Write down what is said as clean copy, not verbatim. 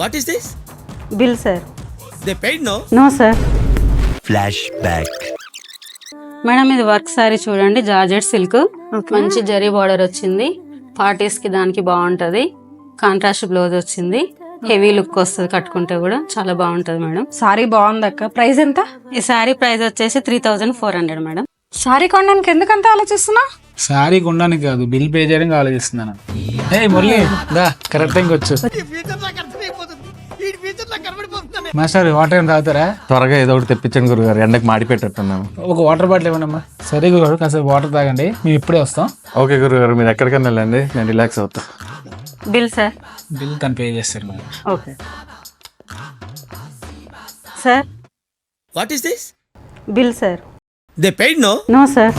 What is this? Bill sir. They paid no? No sir. Flash back. Madam ఇది work sari చూడండి, georgette silk, మంచి zari border వచ్చింది, parties కి దానికి బాగుంటది, కాంట్రాస్ట్ బ్లౌజ్ వచ్చింది, హెవీ లుక్ వస్తుంది, కట్టుకుంటే కూడా చాలా బాగుంటది మేడం. సారీ బాగుంది అక్క. ప్రైస్ ఎంత? ఈ సారీ ప్రైస్ వచ్చేసి 3400 మేడం. సారీ కొనడానికి ఎందుకంత ఆలోచిస్తున్నా? సారీ కొనడానికి కాదు, బిల్ పే చేయడానికి ఆలోచిస్తున్నాను. ఏ మురళి దా కరెక్ట్ టైంకి వచ్చు. మాస్టర్ వాటర్ ఏం తాగుతారా? త్వరగా ఏదో ఒకటి తెప్పించండి గురుగారు, ఎండకి మాడిపెట్టున్నాము. ఒక వాటర్ బాటిల్ ఇవ్వనమ్మా. సరే గురుగారు, కాసేపు వాటర్ తాగండి, మేము ఇప్పుడే వస్తాం. ఓకే గురుగారు, మీరు ఎక్కడికైనా వెళ్ళండి, నేను రిలాక్స్ అవుతా. Bill sir. బిల్ తను పే చేస్తారు madam. Okay sir. What is this? Bill sir. They paid no? No sir.